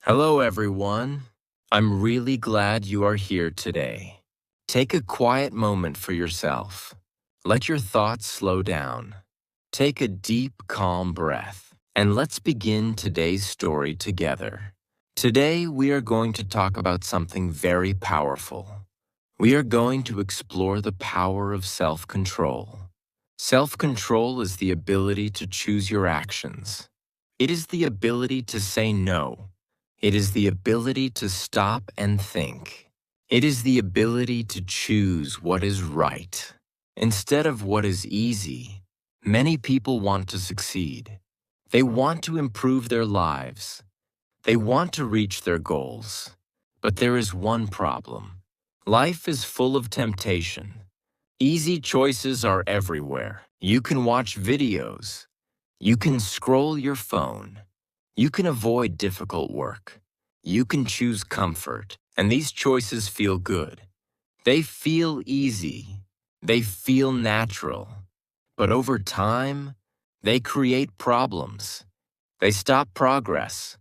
Hello, everyone. I'm really glad you are here today. Take a quiet moment for yourself. Let your thoughts slow down. Take a deep, calm breath, and let's begin today's story together. Today, we are going to talk about something very powerful. We are going to explore the power of self-control. Self-control is the ability to choose your actions. It is the ability to say no. It is the ability to stop and think. It is the ability to choose what is right instead of what is easy. Many people want to succeed. They want to improve their lives. They want to reach their goals. But there is one problem. Life is full of temptation. Easy choices are everywhere. You can watch videos. You can scroll your phone. You can avoid difficult work. You can choose comfort. And these choices feel good. They feel easy. They feel natural. But over time, they create problems. They stop progress.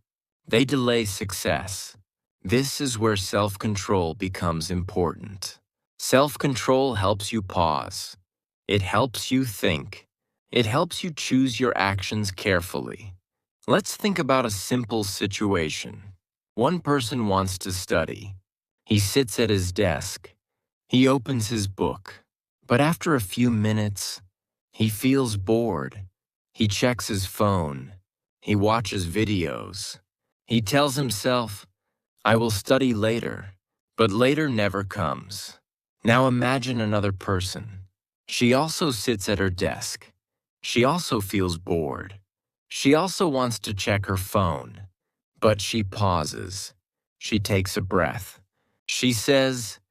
They delay success. This is where self-control becomes important. Self-control helps you pause. It helps you think. It helps you choose your actions carefully. Let's think about a simple situation. One person wants to study. He sits at his desk. He opens his book. But after a few minutes, he feels bored. He checks his phone. He watches videos. He tells himself, I will study later, but later never comes. Now imagine another person. She also sits at her desk. She also feels bored. She also wants to check her phone, but she pauses. She takes a breath. She says,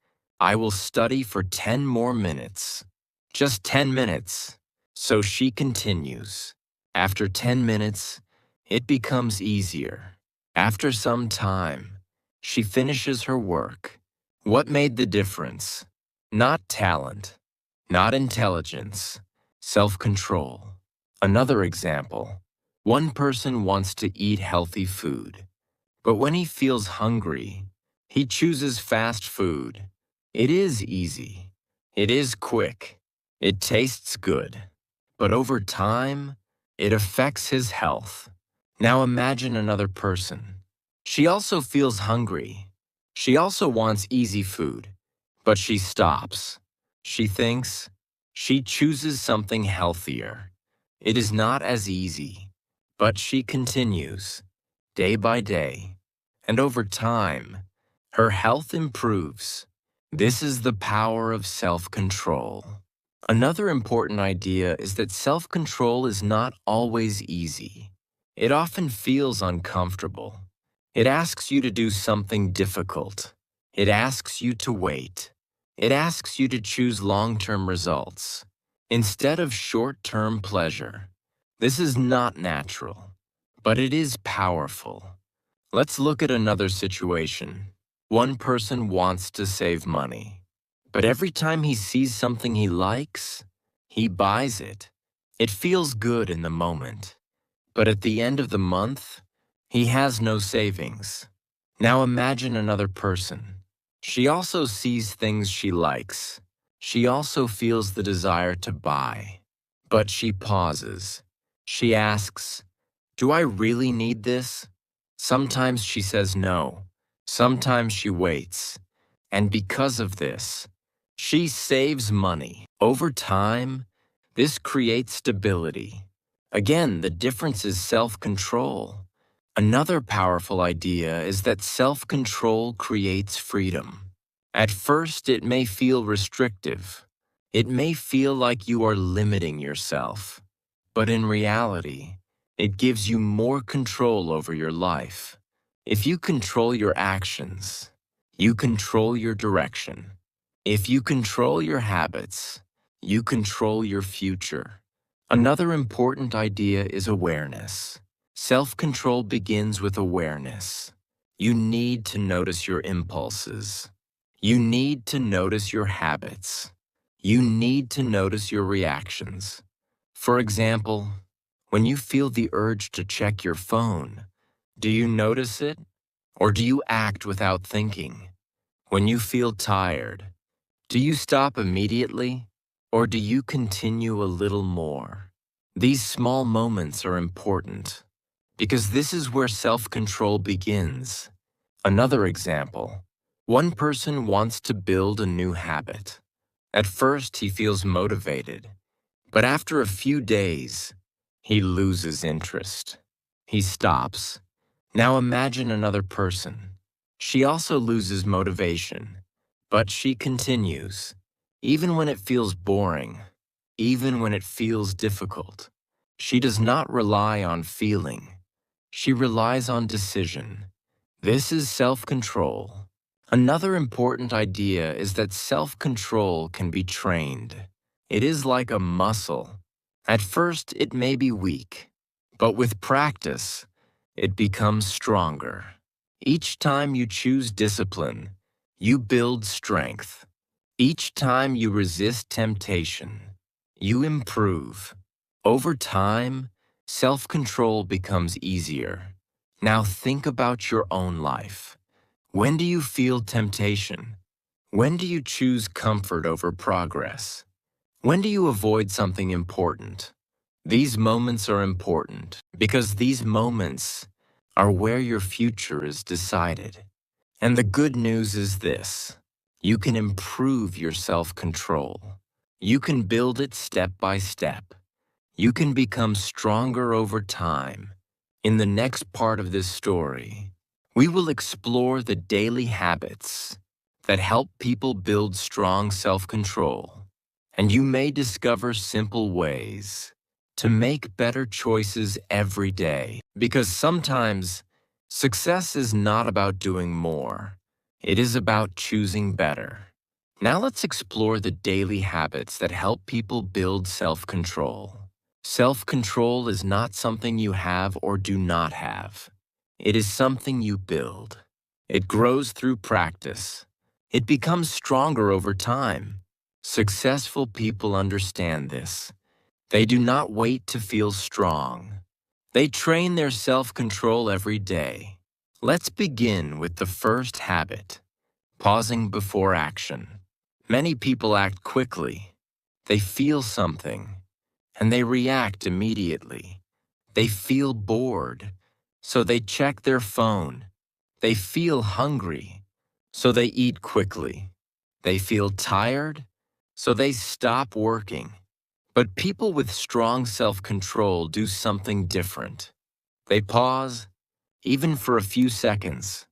I will study for 10 more minutes. Just 10 minutes. So she continues. After 10 minutes, it becomes easier. After some time, she finishes her work. What made the difference? Not talent, not intelligence, self-control. Another example. One person wants to eat healthy food, but when he feels hungry, he chooses fast food. It is easy. It is quick. It tastes good. But over time, it affects his health. Now imagine another person. She also feels hungry. She also wants easy food, but she stops. She thinks. She chooses something healthier. It is not as easy, but she continues, day by day, and over time, her health improves. This is the power of self-control. Another important idea is that self-control is not always easy. It often feels uncomfortable. It asks you to do something difficult. It asks you to wait. It asks you to choose long-term results instead of short-term pleasure. This is not natural, but it is powerful. Let's look at another situation. One person wants to save money, but every time he sees something he likes, he buys it. It feels good in the moment, but at the end of the month, he has no savings. Now imagine another person. She also sees things she likes. She also feels the desire to buy. But she pauses. She asks, do I really need this? Sometimes she says no. Sometimes she waits. And because of this, she saves money. Over time, this creates stability. Again, the difference is self-control. Another powerful idea is that self-control creates freedom. At first, it may feel restrictive. It may feel like you are limiting yourself. But in reality, it gives you more control over your life. If you control your actions, you control your direction. If you control your habits, you control your future. Another important idea is awareness. Self-control begins with awareness. You need to notice your impulses. You need to notice your habits. You need to notice your reactions. For example, when you feel the urge to check your phone, do you notice it? Or do you act without thinking? When you feel tired, do you stop immediately? Or do you continue a little more? These small moments are important because this is where self-control begins. Another example. One person wants to build a new habit. At first, he feels motivated, but after a few days, he loses interest. He stops. Now imagine another person. She also loses motivation, but she continues, even when it feels boring, even when it feels difficult. She does not rely on feeling. She relies on decision. This is self-control. Another important idea is that self-control can be trained. It is like a muscle. At first, it may be weak, but with practice, it becomes stronger. Each time you choose discipline, you build strength. Each time you resist temptation, you improve. Over time, self-control becomes easier. Now think about your own life. When do you feel temptation? When do you choose comfort over progress? When do you avoid something important? These moments are important because these moments are where your future is decided. And the good news is this: you can improve your self-control. You can build it step by step. You can become stronger over time. In the next part of this story, we will explore the daily habits that help people build strong self-control. And you may discover simple ways to make better choices every day. Because sometimes success is not about doing more. It is about choosing better. Now let's explore the daily habits that help people build self-control. Self-control is not something you have or do not have. It is something you build. It grows through practice. It becomes stronger over time. Successful people understand this. They do not wait to feel strong. They train their self-control every day. Let's begin with the first habit: pausing before action. Many people act quickly. They feel something, and they react immediately. They feel bored, so they check their phone. They feel hungry, so they eat quickly. They feel tired, so they stop working. But people with strong self-control do something different. They pause, even for a few seconds.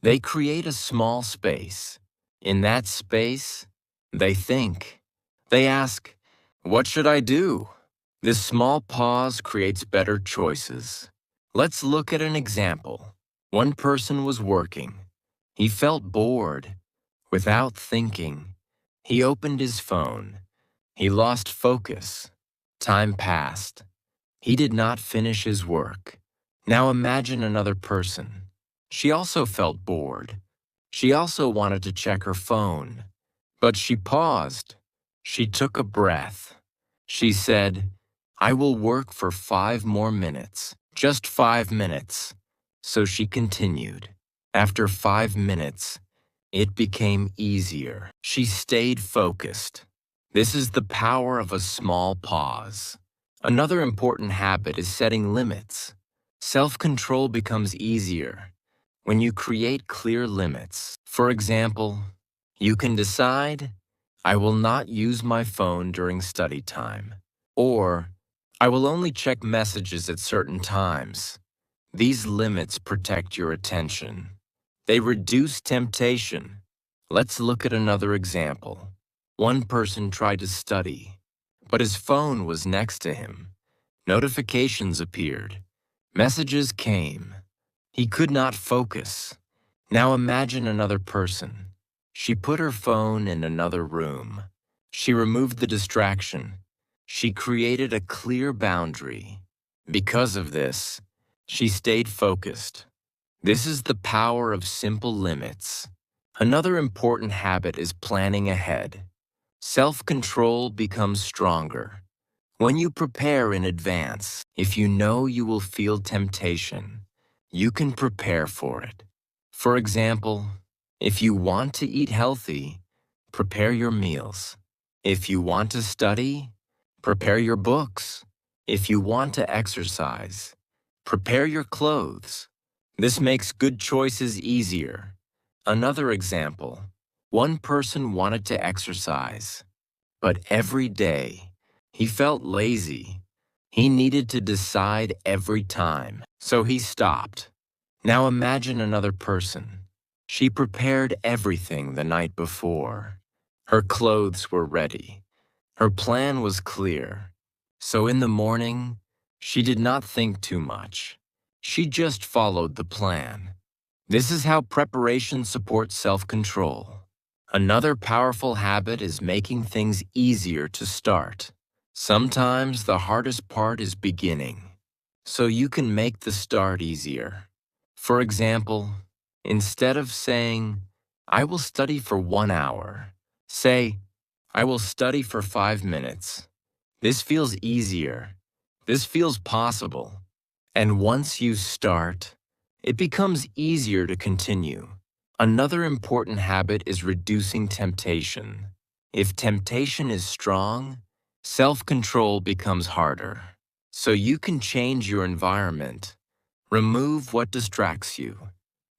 They create a small space. In that space, they think. They ask, "What should I do?" This small pause creates better choices. Let's look at an example. One person was working. He felt bored. Without thinking, he opened his phone. He lost focus. Time passed. He did not finish his work. Now imagine another person. She also felt bored. She also wanted to check her phone. But she paused. She took a breath. She said, "I will work for 5 more minutes, just 5 minutes." So she continued. After 5 minutes, it became easier. She stayed focused. This is the power of a small pause. Another important habit is setting limits. Self-control becomes easier when you create clear limits. For example, you can decide, "I will not use my phone during study time," or "I will only check messages at certain times." These limits protect your attention. They reduce temptation. Let's look at another example. One person tried to study, but his phone was next to him. Notifications appeared. Messages came. He could not focus. Now imagine another person. She put her phone in another room. She removed the distraction. She created a clear boundary. Because of this, she stayed focused. This is the power of simple limits. Another important habit is planning ahead. Self-control becomes stronger when you prepare in advance. If you know you will feel temptation, you can prepare for it. For example, if you want to eat healthy, prepare your meals. If you want to study, prepare your books. If you want to exercise, prepare your clothes. This makes good choices easier. Another example, one person wanted to exercise, but every day he felt lazy. He needed to decide every time, so he stopped. Now imagine another person. She prepared everything the night before. Her clothes were ready. Her plan was clear. So in the morning, she did not think too much. She just followed the plan. This is how preparation supports self-control. Another powerful habit is making things easier to start. Sometimes the hardest part is beginning, so you can make the start easier. For example, instead of saying, I will study for 1 hour, say, I will study for 5 minutes. This feels easier. This feels possible. And once you start, it becomes easier to continue. Another important habit is reducing temptation. If temptation is strong, self-control becomes harder. So you can change your environment. Remove what distracts you.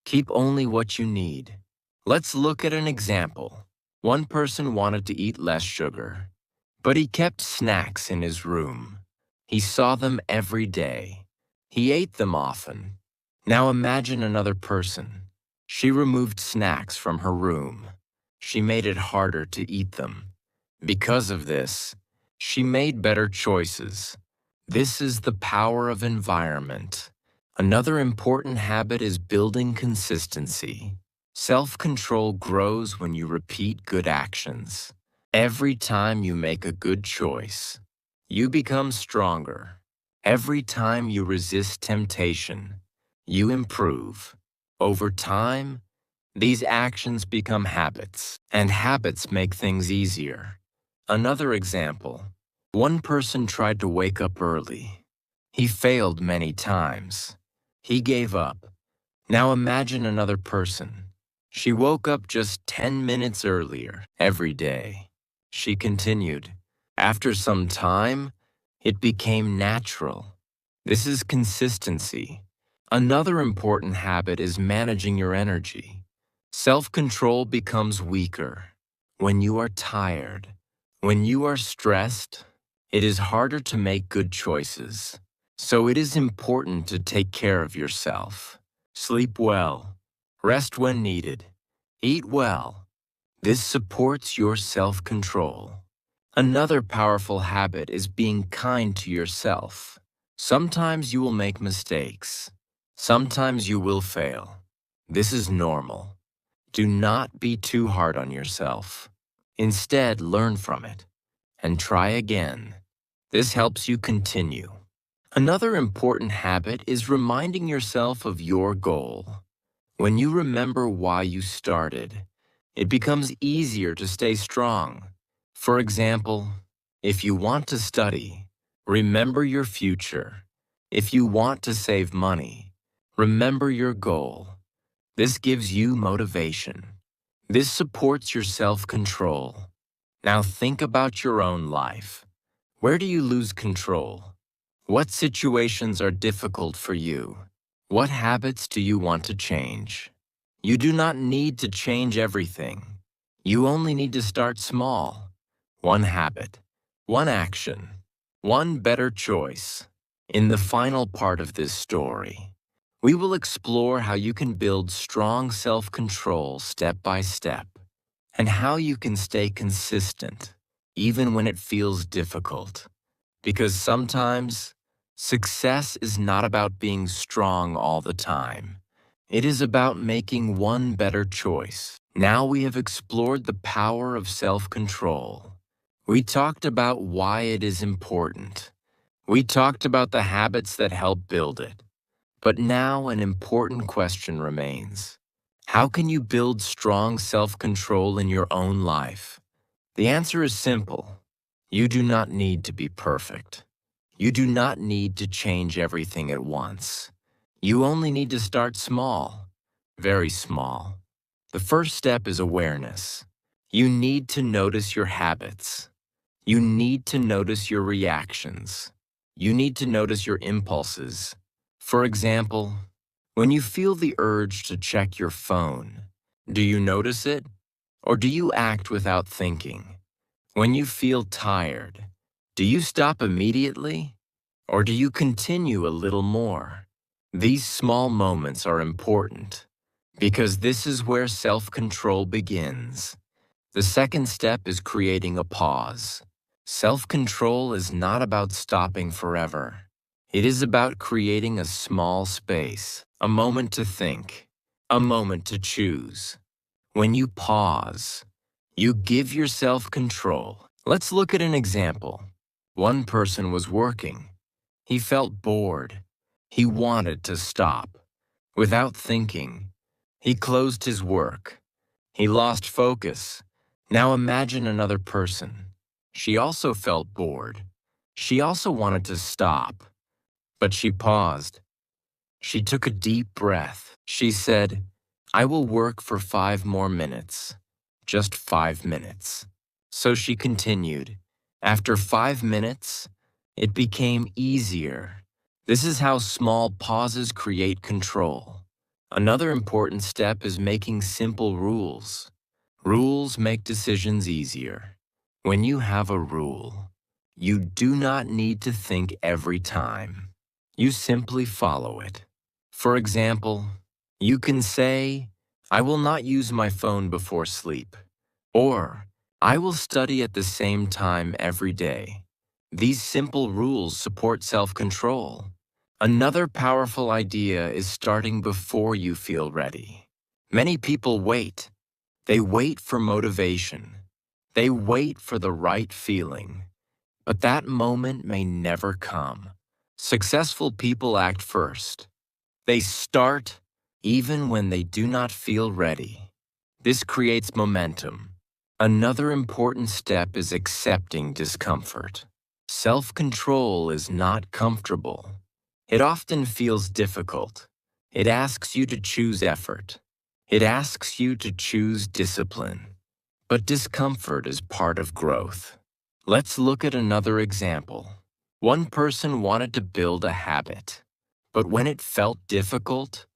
Keep only what you need. Let's look at an example. One person wanted to eat less sugar, but he kept snacks in his room. He saw them every day. He ate them often. Now imagine another person. She removed snacks from her room. She made it harder to eat them. Because of this, she made better choices. This is the power of environment. Another important habit is building consistency. Self-control grows when you repeat good actions. Every time you make a good choice, you become stronger. Every time you resist temptation, you improve. Over time, these actions become habits, and habits make things easier. Another example, one person tried to wake up early. He failed many times. He gave up. Now imagine another person. She woke up just 10 minutes earlier every day. She continued. After some time, it became natural. This is consistency. Another important habit is managing your energy. Self-control becomes weaker when you are tired. When you are stressed, it is harder to make good choices. So it is important to take care of yourself. Sleep well. Rest when needed. Eat well. This supports your self-control. Another powerful habit is being kind to yourself. Sometimes you will make mistakes. Sometimes you will fail. This is normal. Do not be too hard on yourself. Instead, learn from it and try again. This helps you continue. Another important habit is reminding yourself of your goal. When you remember why you started, it becomes easier to stay strong. For example, if you want to study, remember your future. If you want to save money, remember your goal. This gives you motivation. This supports your self-control. Now think about your own life. Where do you lose control? What situations are difficult for you? What habits do you want to change? You do not need to change everything. You only need to start small. One habit, one action, one better choice. In the final part of this story, we will explore how you can build strong self-control step by step, and how you can stay consistent even when it feels difficult. Because sometimes, success is not about being strong all the time. It is about making one better choice. Now we have explored the power of self-control. We talked about why it is important. We talked about the habits that help build it. But now an important question remains. How can you build strong self-control in your own life? The answer is simple. You do not need to be perfect. You do not need to change everything at once. You only need to start small. very small. The first step is awareness. You need to notice your habits. You need to notice your reactions. You need to notice your impulses. For example, when you feel the urge to check your phone, do you notice it, or do you act without thinking? When you feel tired, do you stop immediately, or do you continue a little more? These small moments are important because this is where self-control begins. The second step is creating a pause. Self-control is not about stopping forever. It is about creating a small space, a moment to think, a moment to choose. When you pause, you give yourself control. Let's look at an example. One person was working. He felt bored. He wanted to stop. Without thinking, he closed his work. He lost focus. Now imagine another person. She also felt bored. She also wanted to stop, but she paused. She took a deep breath. She said, "I will work for 5 more minutes. Just 5 minutes." So she continued. After 5 minutes, it became easier. This is how small pauses create control. Another important step is making simple rules. Rules make decisions easier. When you have a rule, you do not need to think every time. You simply follow it. For example, you can say, "I will not use my phone before sleep," or "I will study at the same time every day." These simple rules support self-control. Another powerful idea is starting before you feel ready. Many people wait. They wait for motivation. They wait for the right feeling. But that moment may never come. Successful people act first. They start even when they do not feel ready. This creates momentum. Another important step is accepting discomfort. Self-control is not comfortable. It often feels difficult. It asks you to choose effort. It asks you to choose discipline. But discomfort is part of growth. Let's look at another example. One person wanted to build a habit, but when it felt difficult,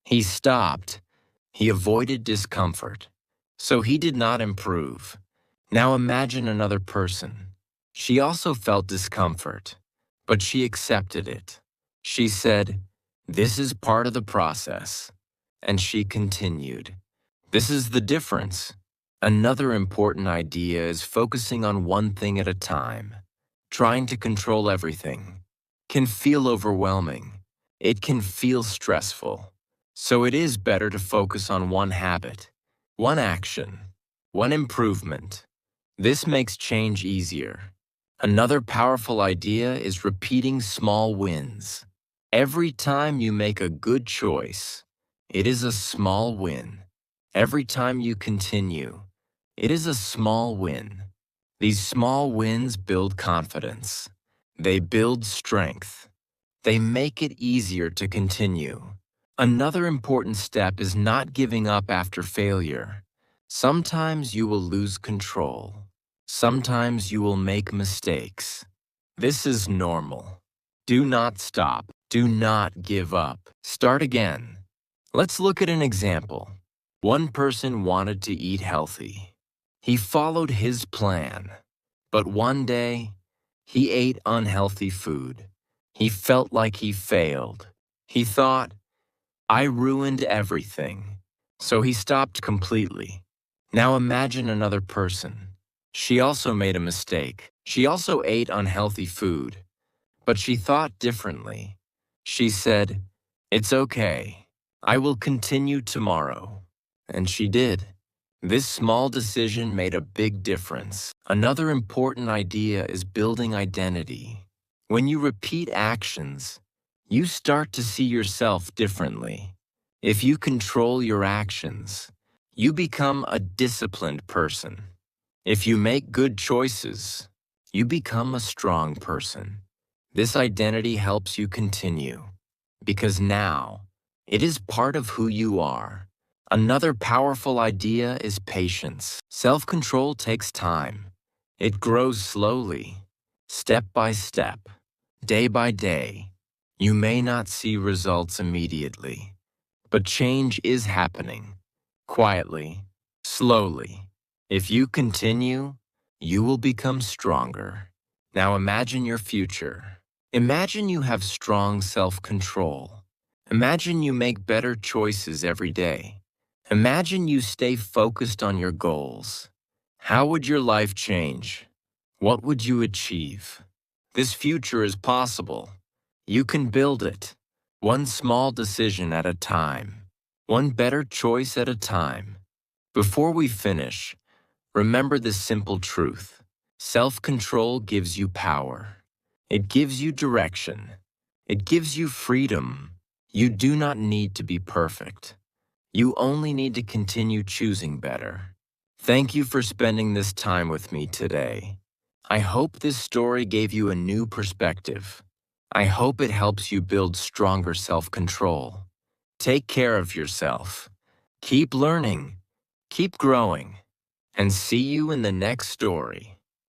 he stopped. He avoided discomfort, so he did not improve. Now imagine another person. She also felt discomfort, but she accepted it. She said, "This is part of the process," and she continued. This is the difference. Another important idea is focusing on one thing at a time. Trying to control everything can feel overwhelming. It can feel stressful. So it is better to focus on one habit, one action, one improvement. This makes change easier. Another powerful idea is repeating small wins. Every time you make a good choice, it is a small win. Every time you continue, it is a small win. These small wins build confidence. They build strength. They make it easier to continue. Another important step is not giving up after failure. Sometimes you will lose control. Sometimes you will make mistakes. This is normal. Do not stop. Do not give up. Start again. Let's look at an example. One person wanted to eat healthy. He followed his plan, but one day, he ate unhealthy food. He felt like he failed. He thought, "I ruined everything." So he stopped completely. Now imagine another person. She also made a mistake. She also ate unhealthy food, but she thought differently. She said, "It's okay. I will continue tomorrow." And she did. This small decision made a big difference. Another important idea is building identity. When you repeat actions, you start to see yourself differently. If you control your actions, you become a disciplined person. If you make good choices, you become a strong person. This identity helps you continue, because now it is part of who you are. Another powerful idea is patience. Self-control takes time. It grows slowly, step by step, day by day. You may not see results immediately, but change is happening, quietly, slowly. If you continue, you will become stronger. Now imagine your future. Imagine you have strong self-control. Imagine you make better choices every day. Imagine you stay focused on your goals. How would your life change? What would you achieve? This future is possible. You can build it, one small decision at a time, one better choice at a time. Before we finish, remember this simple truth. Self-control gives you power. It gives you direction. It gives you freedom. You do not need to be perfect. You only need to continue choosing better. Thank you for spending this time with me today. I hope this story gave you a new perspective. I hope it helps you build stronger self-control. Take care of yourself. Keep learning. Keep growing. And see you in the next story.